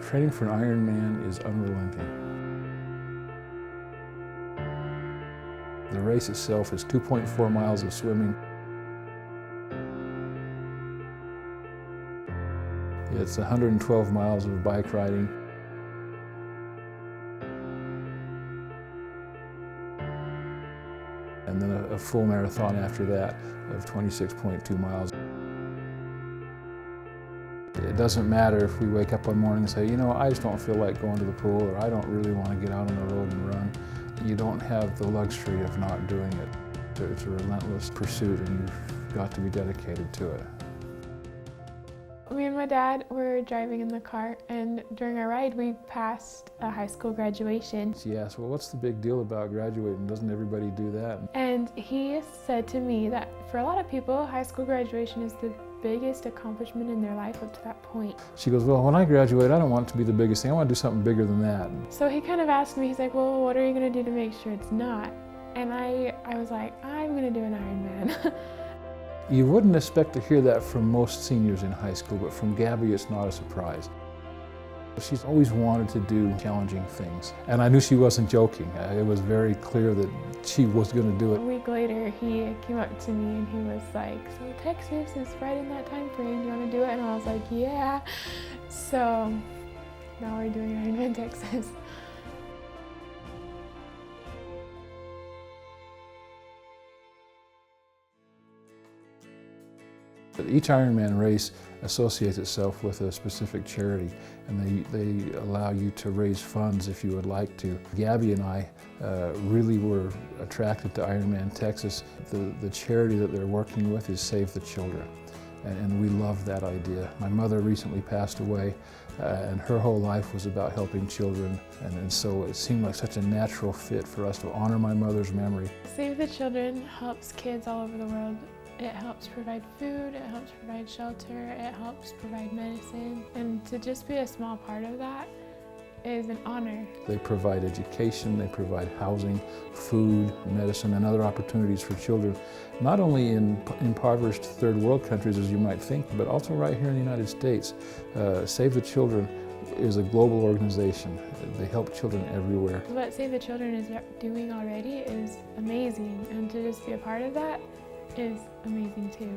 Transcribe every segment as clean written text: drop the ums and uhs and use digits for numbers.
Training for an Ironman is unrelenting. The race itself is 2.4 miles of swimming. It's 112 miles of bike riding. And then a full marathon after that of 26.2 miles. It doesn't matter if we wake up one morning and say, you know, I just don't feel like going to the pool, or I don't really want to get out on the road and run. You don't have the luxury of not doing it. It's a relentless pursuit, and you've got to be dedicated to it. Me and my dad were driving in the car, and during our ride we passed a high school graduation. She asked, well, what's the big deal about graduating? Doesn't everybody do that? And he said to me that for a lot of people, high school graduation is the biggest accomplishment in their life up to that point. She goes, well, when I graduate, I don't want it to be the biggest thing. I want to do something bigger than that. So he kind of asked me, he's like, well, what are you going to do to make sure it's not? And I was like, I'm going to do an Ironman. You wouldn't expect to hear that from most seniors in high school, but from Gabie, it's not a surprise. She's always wanted to do challenging things, and I knew she wasn't joking. It was very clear that she was going to do it. A week later, he came up to me and he was like, so Texas is right in that time frame, do you want to do it? And I was like, yeah. So now we're doing Ironman Texas. Each Ironman race associates itself with a specific charity, and they allow you to raise funds if you would like to. Gabie and I really were attracted to Ironman Texas. The charity that they're working with is Save the Children, and we love that idea. My mother recently passed away, and her whole life was about helping children, and so it seemed like such a natural fit for us to honor my mother's memory. Save the Children helps kids all over the world. It helps provide food, it helps provide shelter, it helps provide medicine, and to just be a small part of that is an honor. They provide education, they provide housing, food, medicine, and other opportunities for children, not only in impoverished third world countries as you might think, but also right here in the United States. Save the Children is a global organization. They help children everywhere. What Save the Children is doing already is amazing, and to just be a part of that is amazing too.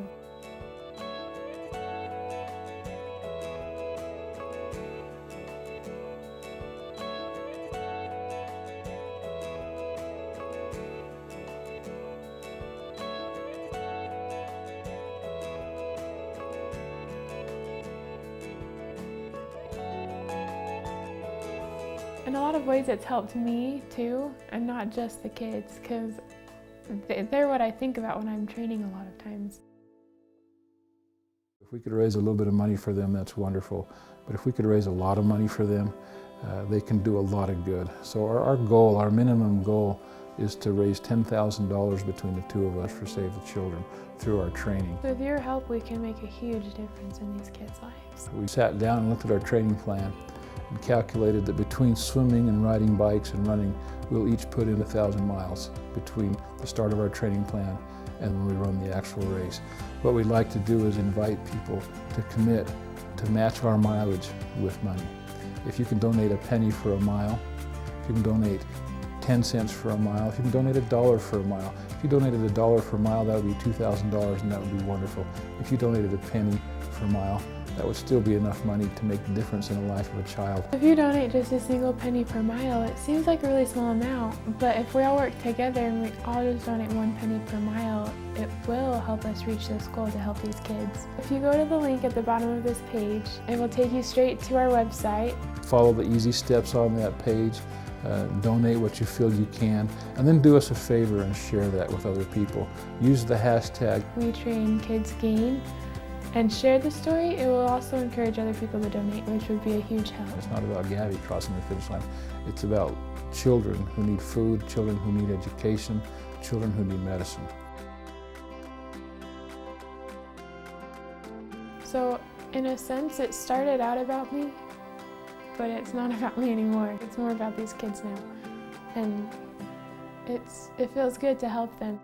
In a lot of ways it's helped me too, and not just the kids, because they're what I think about when I'm training a lot of times. If we could raise a little bit of money for them, that's wonderful. But if we could raise a lot of money for them, they can do a lot of good. So our goal, our minimum goal, is to raise $10,000 between the two of us for Save the Children through our training. With your help, we can make a huge difference in these kids' lives. We sat down and looked at our training plan and calculated that between swimming and riding bikes and running, we'll each put in 1,000 miles between the start of our training plan and when we run the actual race. What we'd like to do is invite people to commit to match our mileage with money. If you can donate a penny for a mile, if you can donate 10 cents for a mile, if you can donate $1 for a mile. If you donated $1 for a mile, that would be $2,000, and that would be wonderful. If you donated a penny for a mile, that would still be enough money to make a difference in the life of a child. If you donate just a single penny per mile, it seems like a really small amount, but if we all work together and we all just donate 1 penny per mile, it will help us reach this goal to help these kids. If you go to the link at the bottom of this page, it will take you straight to our website. Follow the easy steps on that page, donate what you feel you can, and then do us a favor and share that with other people. Use the hashtag WeTrainKidsGain. And share the story. It will also encourage other people to donate, which would be a huge help. It's not about Gabie crossing the finish line. It's about children who need food, children who need education, children who need medicine. So, in a sense, it started out about me, but it's not about me anymore. It's more about these kids now. And it feels good to help them.